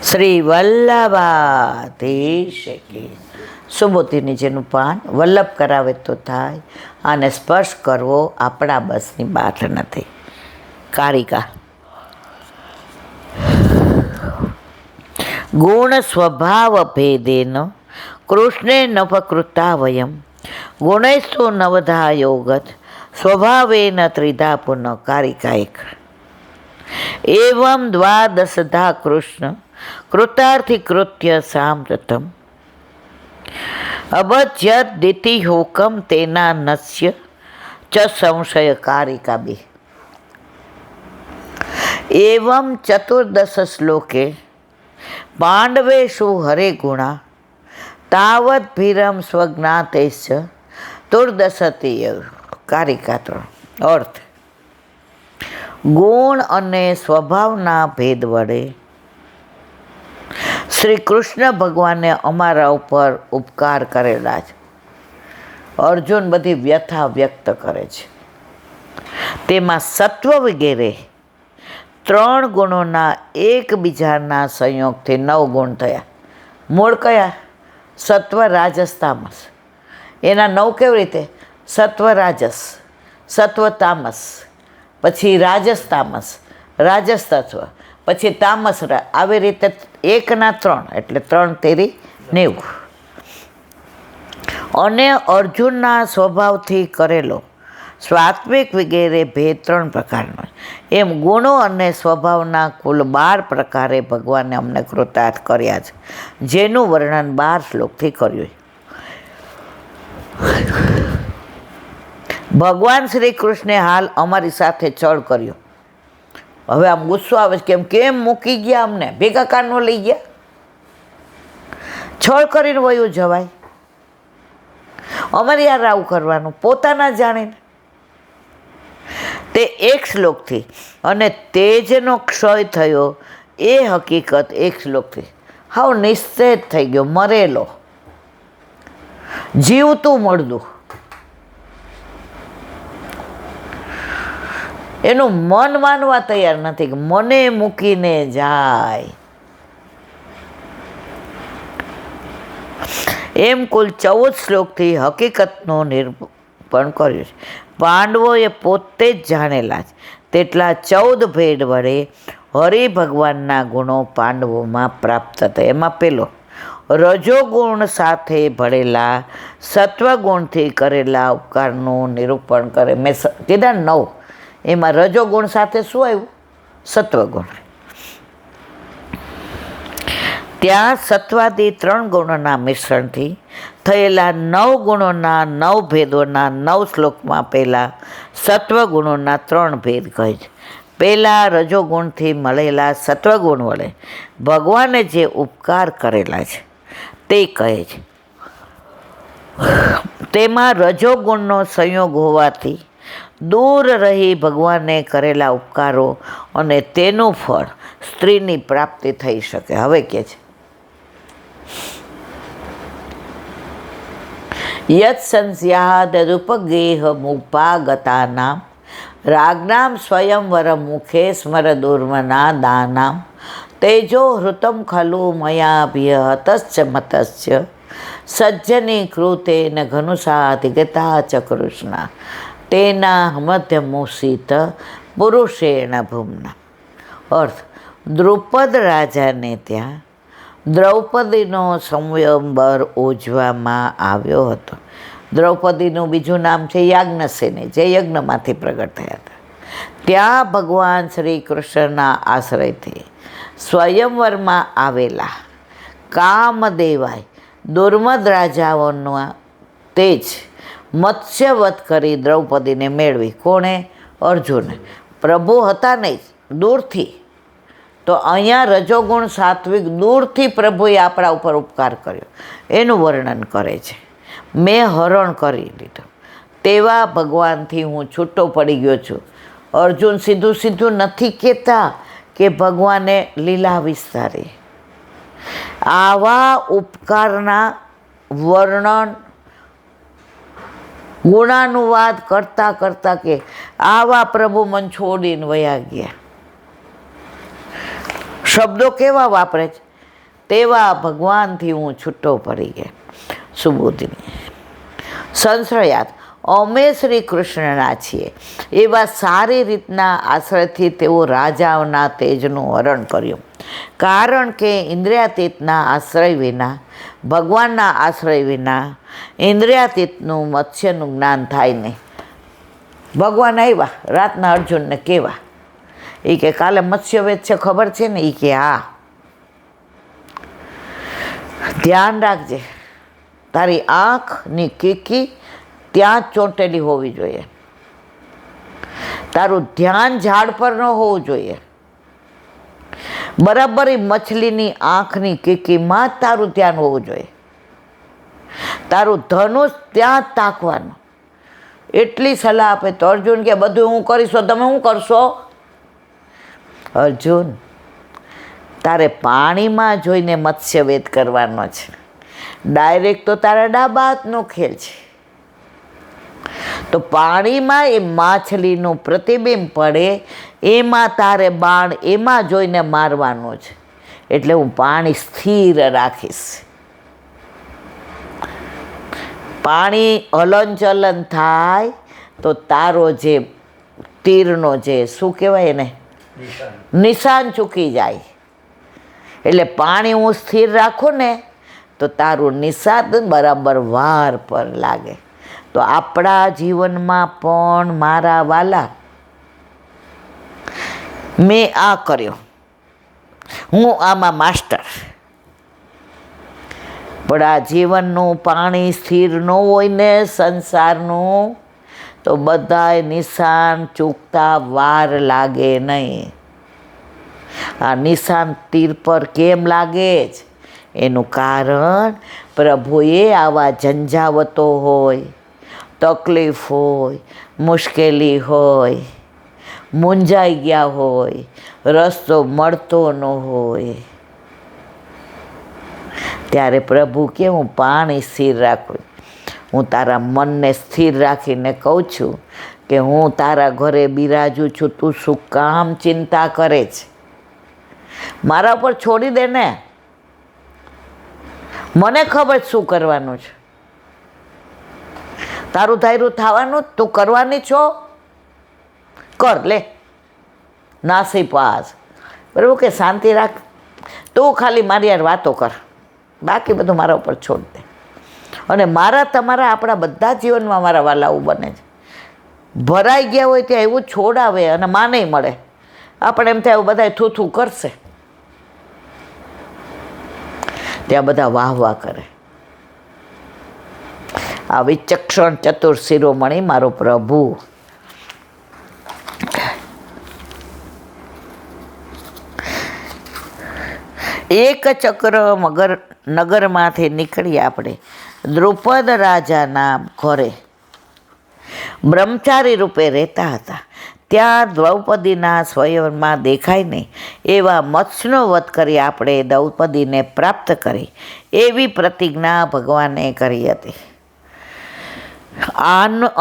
શ્રી વલ્લભાધીશ કી. સુબોધી નીચેનું પાન વલ્લભ કરાવે તો થાય, આને સ્પર્શ કરવો આપણા બસની વાત નથી. કારિકા. ગુણ સ્વભાવ ભેદેન કૃષ્ણે નપકૃતા વયમ ગુણૈસ્તુ નવધા યોગત સ્વભાવેન ત્રિધા પુનઃ. કારિકા 1. એવં દ્વાદશધા કૃષ્ણ કૃતાર્થી કૃત્ય સામ્પ્રતમ અબધ્યત દિતિ હોકમ તેના નસ્ય ચ સંશય. કારિકા 2. એવં ચતુર્દશ શ્લોકે પાંડવેષુ હરે ગુણા તાવત ભીરમ સ્વજ્ઞાતેશ્ચ તુર્દશતીય. કારિકા 3. અર્થ: ગુણ અને સ્વભાવના ભેદ વડે શ્રી કૃષ્ણ ભગવાને અમારા ઉપર ઉપકાર કરેલા છે. અર્જુન બધી વ્યથા વ્યક્ત કરે છે. તેમાં સત્વ વગેરે 3 ગુણોના એકબીજાના સંયોગથી 9 ગુણ થયા. મૂળ કયા? સત્વ, રાજસ, તામસ. એના 9 કેવી રીતે? સત્વ રાજસ, સત્વ તામસ, પછી રાજસ તામસ, રાજસ તત્વ, પછી તામસ. આવી રીતે 1 ના 3 એટલે 3 તેરી 90. અને અર્જુનના સ્વભાવથી કરેલો સ્વાત્વિક વગેરે ભેદ 3 પ્રકારનો. એમ ગુણો અને સ્વભાવના કુલ 12 પ્રકારે ભગવાને અમને કૃતાર્થ કર્યા છે, જેનું વર્ણન 12 શ્લોકથી કર્યું. ભગવાન શ્રી કૃષ્ણે હાલ અમારી સાથે છળ કર્યો. હવે આમ ગુસ્સો આવે છે કેમ મૂકી ગયા, અમને ભેગા કાનો લઈ ગયા? છળ કરીને વયું જવાય? અમારે યાર આવું કરવાનું પોતાના જાણીને. તે 1 શ્લોકથી અને તેજનો ક્ષય થયો એ હકીકત 1 શ્લોકથી હાવ નિશ્ચિત થઈ ગયો. મરેલો જીવતું મળદું એનું મન માનવા તૈયાર નથી કે મને મૂકીને જાય. એમ કુલ 14 શ્લોકથી હકીકતનું નિરૂપણ કર્યું છે. પાંડવોએ પોતે જ જાણેલા છે તેટલા 14 ભેદ વડે હરિભગવાનના ગુણો પાંડવોમાં પ્રાપ્ત થયા. એમાં પેલો રજોગુણ સાથે ભળેલા સત્વગુણથી કરેલા ઉપકારનું નિરૂપણ કરે. મેં કીધા 9, એમાં રજોગુણ સાથે શું આવ્યું? સત્વગુણ. ત્યાં સત્વાદી 3 ગુણોના મિશ્રણથી થયેલા 9 ગુણોના 9 ભેદોના 9 શ્લોકમાં પહેલાં સત્વગુણોના 3 ભેદ કહે છે. પહેલાં રજોગુણથી મળેલા સત્વગુણ વડે ભગવાને જે ઉપકાર કરેલા છે તે કહે છે. તેમાં રજોગુણનો સંયોગ હોવાથી દૂર રહી ભગવાને કરેલા ઉપકારો અને તેનું ફળ સ્ત્રીની પ્રાપ્તિ થઈ શકે. હવે કે છે યત સંસ્યાદરૂપગેહ મુપાગતાનામ રાગનામ સ્વયંવર મુખે સ્મર દુર્મના દાનામ તેજો હૃતમ ખલુ મયાભ્ય હતશ્ચ મતસ્ય સજ્જની કૃતેન ઘનુષાધિગતા ચ કૃષ્ણા તેના મધ્યમુષિત પુરુષેણ ભૂમના. અર્થ: દ્રુપદ રાજાને ત્યાં દ્રૌપદીનો સંયંવર ઉજવવામાં આવ્યો હતો. દ્રૌપદીનું બીજું નામ છે યાજ્ઞસેની, જે યજ્ઞમાંથી પ્રગટ થયા હતા. ત્યાં ભગવાન શ્રી કૃષ્ણના આશ્રયથી સ્વયંવરમાં આવેલા કામદેવાય દુર્મદ રાજાઓના તેજ મત્સ્યવધ કરી દ્રૌપદીને મેળવી. કોણે? અર્જુને. પ્રભુ હતા નહીં, દૂરથી. તો અહીંયા રજોગુણ સાત્વિક દૂરથી પ્રભુએ આપણા ઉપર ઉપકાર કર્યો એનું વર્ણન કરે છે. મેં હરણ કરી લીધું તેવા ભગવાનથી હું છૂટો પડી ગયો છું. અર્જુન સીધું નથી કહેતા કે ભગવાને લીલા વિસ્તારી. આવા ઉપકારના વર્ણન ગુણાનુવાદ કરતાં કે આવા પ્રભુ મન છોડીને વયા ગયા. શબ્દો કેવા વાપરે છે, તેવા ભગવાનથી હું છૂટો પડી ગયો. સુબોધિની સંશ્રયાત, અમે શ્રી કૃષ્ણના છીએ એવા સારી રીતના આશ્રયથી તેઓ રાજાઓના તેજનું હરણ કર્યું. કારણ કે ઇન્દ્રિયાતીતના આશ્રય વિના, ભગવાનના આશ્રય વિના ઇન્દ્રિયાતીતનું મત્સ્યનું જ્ઞાન થાય નહીં. ભગવાન આવ્યા રાતના અર્જુનને કેવા, એ કે કાલે મત્સ્યવેદ છે ખબર છે ને? એ કે હા. ધ્યાન રાખજે, તારી આંખની કીકી ત્યાં જ ચોંટેલી હોવી જોઈએ, તારું ધ્યાન ઝાડ પર ન હોવું જોઈએ. બરાબર એ મછલીની આંખની કીકીમાં જ તારું ધ્યાન હોવું જોઈએ. તારું ધનુષ ત્યાં જ તાકવાનું. એટલી સલાહ આપે તો અર્જુન કે બધું હું કરીશ તો તમે શું કરશો? અર્જુન, તારે પાણીમાં જોઈને મત્સ્યવેદ કરવાનો છે. ડાયરેક્ટ તો તારા ડાબા હાથનો ખેલ છે. તો પાણીમાં એ માછલીનું પ્રતિબિંબ પડે, એમાં તારે બાણ એમાં જોઈને મારવાનું છે. એટલે હું પાણી સ્થિર રાખીશ. પાણી હલનચલન થાય તો તારો જે તીરનો જે શું કહેવાય એને નિશાન ચૂકી જાય. એટલે પાણી હું સ્થિર રાખું ને તો તારું નિશાન બરાબર વાર પર લાગે. તો આપણા જીવનમાં પણ મારા વાલા, મેં આ કર્યો, હું આમાં માસ્ટર. પણ આ જીવનનું પાણી સ્થિર ન હોય ને સંસારનું, તો બધાય નિશાન ચૂકતા વાર લાગે નહીં. આ નિશાન તીર પર કેમ લાગે છે? એનું કારણ પ્રભુએ આવા ઝંઝાવતો હોય, તકલીફ હોય, મુશ્કેલી હોય, મૂંઝાઈ ગયા હોય, રસ્તો મળતો ન હોય, ત્યારે પ્રભુ કે હું પાણી સ્થિર રાખું. હું તારા મનને સ્થિર રાખીને કહું છું કે હું તારા ઘરે બિરાજું છું, તું શું કામ ચિંતા કરે છે? મારા ઉપર છોડી દે ને, મને ખબર શું કરવાનું છે. તારું ધાર્યું થવાનું, તું કરવાની છો, કર લે. નાસી પાસ બરાબર કે શાંતિ રાખ, તું ખાલી મારી યાર વાતો કર, બાકી બધું મારા ઉપર છોડ દે. અને મારા તમારા આપણા બધા જીવનમાં મારા વાલાઓ બને છે. ભરાઈ ગયા હોય ત્યાં એવું છોડાવે અને માં નહીં મળે. આપણે એમ થાય એવું બધા થૂથું કરશે, ત્યાં બધા વાહ વાહ કરે. આ વિચક્ષણ ચતુર શિરોમણી મારો પ્રભુ. એક ચક્ર નગરમાંથી નીકળી આપણે દ્રુપદ રાજાના ઘરે બ્રહ્મચારી રૂપે રહેતા હતા. ત્યાં દ્રૌપદીના સ્વયંવરમાં દેખાય નહીં એવા મત્સ્યનો વધ કરી આપણે દ્રૌપદીને પ્રાપ્ત કરી એવી પ્રતિજ્ઞા ભગવાને કરી હતી.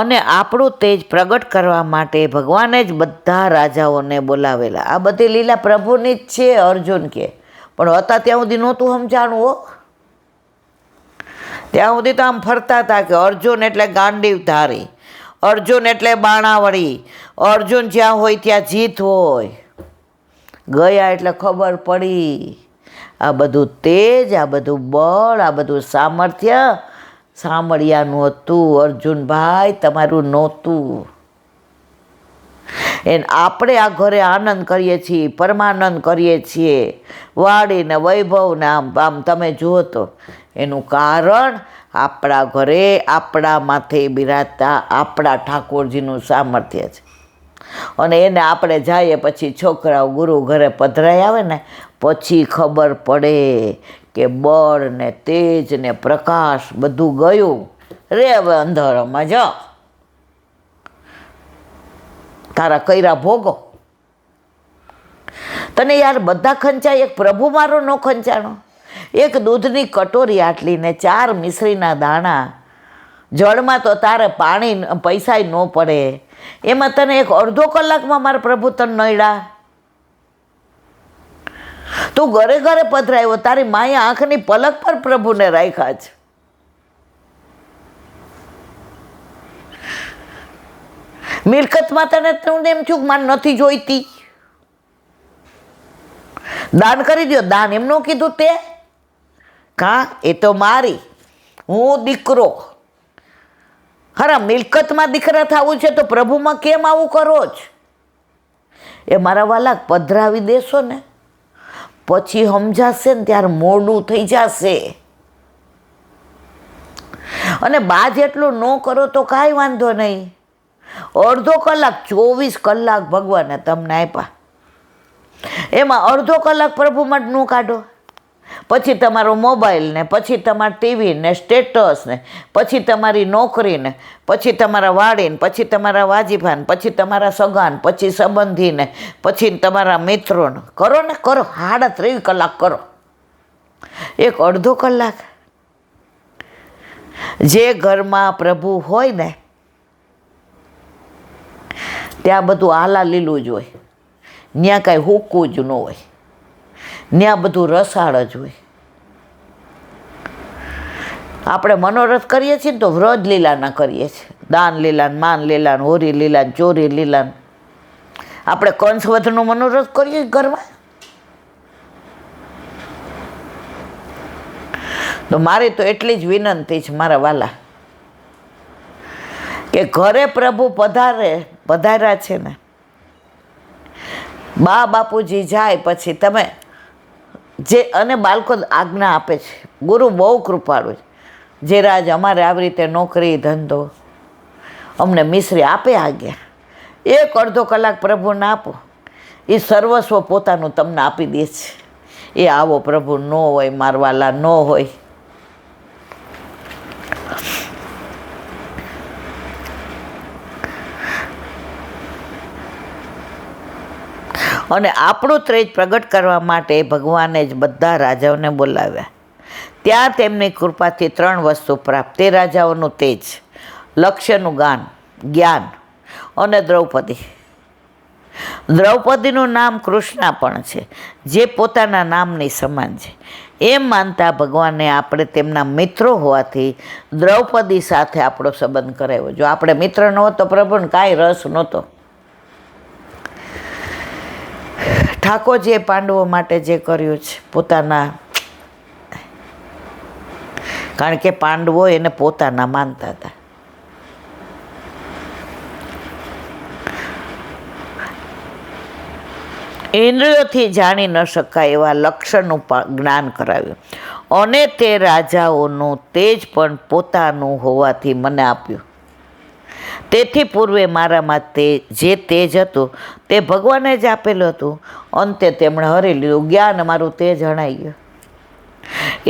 અને આપણું તેજ પ્રગટ કરવા માટે ભગવાને જ બધા રાજાઓને બોલાવેલા. આ બધી લીલા પ્રભુની જ છે. અર્જુન કે પણ હતા ત્યાં સુધી નહોતું સમજાણું હો. ત્યાં સુધી તો આમ ફરતા હતા કે અર્જુન એટલે ગાંડીવ ધારી, અર્જુન એટલે બાણાવળી, અર્જુન જ્યાં હોય ત્યાં જીત હોય. ગયા એટલે ખબર પડી આ બધું તેજ, આ બધું બળ, આ બધું સામર્થ્ય સાંભળ્યાનું હતું. અર્જુનભાઈ તમારું નહોતું. એને આપણે આ ઘરે આનંદ કરીએ છીએ, પરમાનંદ કરીએ છીએ, વાડીને વૈભવને આમ તમે જુઓ તો એનું કારણ આપણા ઘરે આપણા માથે બિરાજતા આપણા ઠાકોરજીનું સામર્થ્ય છે. અને એને આપણે જઈએ પછી છોકરાઓ ગુરુ ઘરે પધરાઈ આવે ને પછી ખબર પડે કે બળ ને તેજ ને પ્રકાશ બધું ગયું રે. હવે અંધારામાં જા, તારા કૈરા ભોગો. તને યાર બધા ખંચાય, એક પ્રભુ મારો ન ખંચાણો. એક દૂધની કટોરી આટલી ને 4 મિશ્રીના દાણા, જળમાં તો તારે પાણી પૈસાય ન પડે, એમાં તને એક અડધો કલાકમાં મારા પ્રભુ તને નડ્યા. તું ઘરે ઘરે પધરાયો, તારી માએ આંખની પલક પર પ્રભુને રાખ્યા છે. મિલકતમાં તને એમ થયું કે મારે નથી જોઈતી, દાન કરી દો. દાન એમનું કીધું તે કા એ તો મારી, હું દીકરો. ખરા મિલકતમાં દીકરા થવું છે તો પ્રભુમાં કેમ આવું કરો જ? એ મારા વાલા પધરાવી દેશો ને પછી સમજાશે ને ત્યારે મોડું થઈ જશે. અને બા જેટલું ન કરો તો કાંઈ વાંધો નહીં. અડધો કલાક 24 કલાક ભગવાને તમને આપ્યા, એમાં અડધો કલાક પ્રભુ માટે ન કાઢો. પછી તમારો મોબાઈલ ને, પછી તમારા ટીવી ને, સ્ટેટસ ને, પછી તમારી નોકરી ને, પછી તમારા વાડીને, પછી તમારા વાજીભાને, પછી તમારા સગાને, પછી સંબંધીને, પછી તમારા મિત્રોને કરો ને, કરો 38 કલાક કરો. એક અડધો કલાક જે ઘરમાં પ્રભુ હોય ને ત્યાં બધું આલા લીલું જ હોય, ત્યાં કાંઈ હુકવું જ ન હોય, ત્યાં બધું રસાળ જ હોય. આપણે મનોરથ કરીએ છીએ ને તો વ્રજ લીલાના કરીએ છીએ, દાન લીલાન, માન લીલાન, હોરી લીલાન, ચોરી લીલાન. આપણે કંસવધનો મનોરથ કરીએ ઘરમાં. તો મારી તો એટલી જ વિનંતી છે મારા વાલા કે ઘરે પ્રભુ પધાર્યા છે ને, બા બાપુજી જાય પછી તમે જે, અને બાળકો આજ્ઞા આપે છે. ગુરુ બહુ કૃપાળુ છે. જે રાજ અમારે આવી રીતે નોકરી ધંધો અમને મિશ્રી આપે આજ્ઞા, એક અડધો કલાક પ્રભુને આપો, એ સર્વસ્વ પોતાનું તમને આપી દે છે. એ આવો પ્રભુ ન હોય મારવાલા, ન હોય. અને આપણું તેજ પ્રગટ કરવા માટે ભગવાને જ બધા રાજાઓને બોલાવ્યા. ત્યાં તેમની કૃપાથી 3 વસ્તુ પ્રાપ્ત: તે રાજાઓનું તેજ, લક્ષ્યનું જ્ઞાન અને દ્રૌપદી. દ્રૌપદીનું નામ કૃષ્ણા પણ છે, જે પોતાના નામની સમાન છે. એમ માનતા ભગવાને આપણે તેમના મિત્રો હોવાથી દ્રૌપદી સાથે આપણો સંબંધ કરાવ્યો. જો આપણે મિત્ર ન હોત તો પ્રભુને કાંઈ રસ નહોતો. ઠાકોરજીએ પાંડવો માટે જે કર્યું છે પોતાના, કારણ કે પાંડવો એને પોતાના માનતા હતા. ઇન્દ્રિયોથી જાણી ન શકાય એવા લક્ષણનું જ્ઞાન કરાવ્યું, અને તે રાજાઓનું તેજ પણ પોતાનું હોવાથી મને આપ્યું. તેથી પૂર્વે મારામાં જે તેજ હતું તે ભગવાને જ આપેલું હતું. અંતે તેમણે હરી લીધું. જ્ઞાન મારું તેજ હણાઈ ગયું.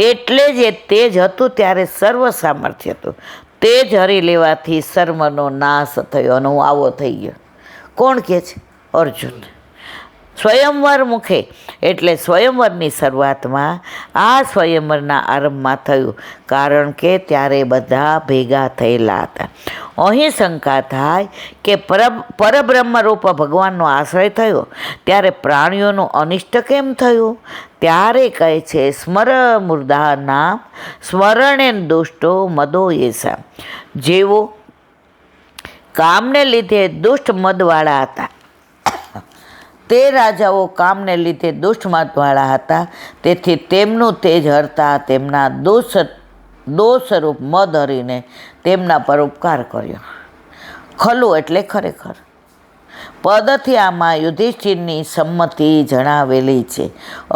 એટલે જ એ તેજ હતું ત્યારે સર્વ સામર્થ્ય હતું. તેજ હરી લેવાથી સર્વનો નાશ થયો અને હું આવો થઈ ગયો. કોણ કહે છે? અર્જુન. સ્વયંવર મુખે, એટલે સ્વયંવરની શરૂઆતમાં આ સ્વયંવરના આરંભમાં થયું, કારણ કે ત્યારે બધા ભેગા થયેલા હતા. અહીં શંકા થાય કે પરબ્રહ્મરૂપ ભગવાનનો આશ્રય થયો ત્યારે પ્રાણીઓનું અનિષ્ટ કેમ થયું? ત્યારે કહે છે, સ્મર મૂર્ધા નામ સ્મરણેન દુષ્ટો મદો એસા. જેઓ કામને લીધે દુષ્ટ મદવાળા હતા, તે રાજાઓ કામને લીધે દુષ્ટ મતવાળા હતા, તેથી તેમનું તેજ હરતા તેમના દોષરૂપ મદ હરીને તેમના પર ઉપકાર કર્યો. ખલું એટલે ખરેખર. પદથી આમાં યુધિષ્ઠિરની સંમતિ જણાવેલી છે.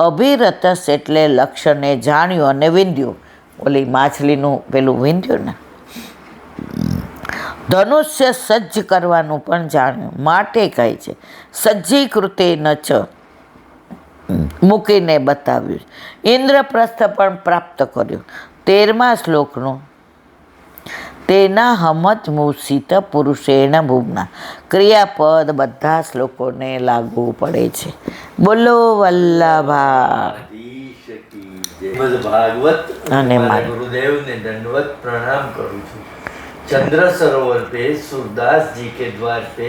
અભિરતસ એટલે લક્ષ્યને જાણ્યું અને વિંધ્યું. ઓલી માછલીનું પેલું વિંધ્યું ને. ધનુષ્ય સજ્જ કરવાનું પણ જાણ્યું, માટે કહે છે સજ્જીકૃતે ન ચ, મૂકીને બતાવ્યું. ઇન્દ્રપ્રસ્થ પણ પ્રાપ્ત કર્યું. 13મા શ્લોકનું તેના હમત મૂષિત પુરુષેણ ભૂમના. ક્રિયાપદ બધા શ્લોકોને લાગુ પડે છે. બોલો વલ્લભા. ભાગવત અને મારા ગુરુદેવને दंडवत प्रणाम करूँ છું. चंद्र सरोवर पे सूरदास जी के द्वार पे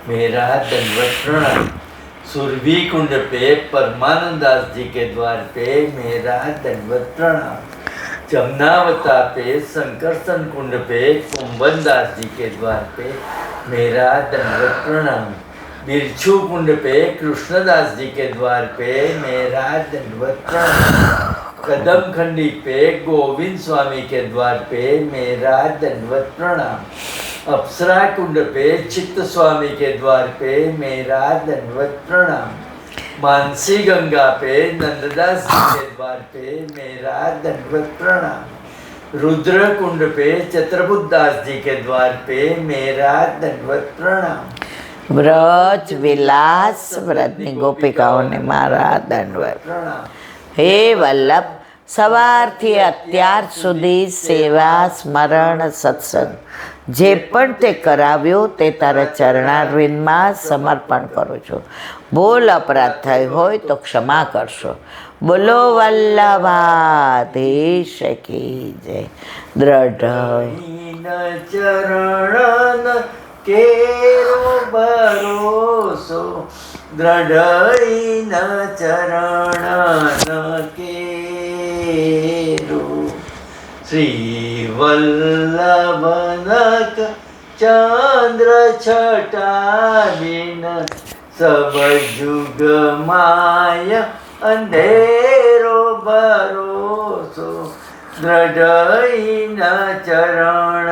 मेरा दंडवत प्रणाम. सुरभि कुंड पे परमानंद दास जी के द्वार पे मेरा दंडवत प्रणाम। जमुनावता पे संकर्षण कुंड पे कुंभन दास जी के द्वार पे मेरा दंडवत प्रणाम। बिरछू कुंड पे कृष्णदास जी के द्वार पे मेरा दंडवत प्रणाम। कदम खंडी पे गोविंद स्वामी के द्वार पे मेरा दंडवत प्रणाम। अप्सरा कुंड पे चित्त स्वामी के द्वार पे मेरा दंडवत प्रणाम। मानसी गंगा पे नंददास जी के द्वार पे मेरा दंडवत प्रणाम। रुद्र कुंड पे चत्रबुद्ध दास जी के द्वार पे मेरा दंडवत प्रणाम। વ્રજ વિલાસ વ્રતની ગોપિકાઓને મારા દંડવત. प्रणाम। હે વલ્લભ, સવારથી અત્યાર સુધી સેવા સ્મરણ સત્સંગ જે પણ તે કરાવ્યું તે તારા ચરણારવિંદમાં સમર્પણ કરું છું. ભૂલ અપરાધ થઈ હોય તો ક્ષમા કરશો. બોલો વલ્લભાધીશ કી જય. દ્રઢ दीन चरण केरो भरोसो दृढ़ चरण केरो। श्री वल्लभनक चंद्र छटाविन सब जुग माया अंधेरो भरोसो दृढ़ चरण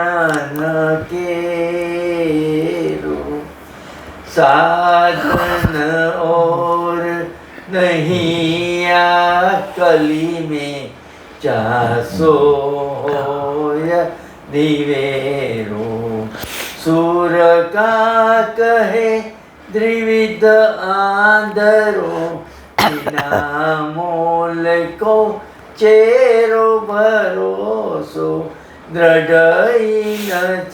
केरो। साधन और नहीं आ कली में चासो होय दिवेरो। सूर का कहे द्विविध आंधरो बिना मोल को चेरो भरोसो दृढ़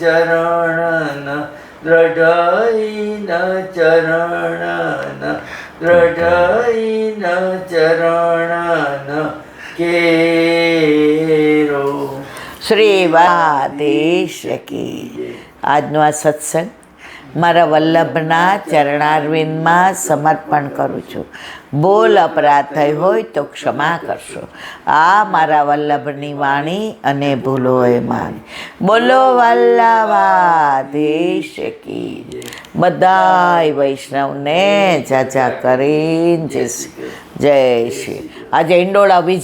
चरण दृढ़ चरण दृढ़ चरण केरो। શ્રી વાધીશ કી. આજનો આ સત્સંગ મારા વલ્લભના ચરણારવિંદમાં સમર્પણ કરું છું. બોલ અપરાધ થઈ હોય તો ક્ષમા કરશો. આ મારા વલ્લભની વાણી અને ભૂલો એ માની. બોલો વલ્લભાધીશ કી. બધાય વૈષ્ણવને જાજા કરીને જય શ્રી. આજે ઈંડોળા વિજય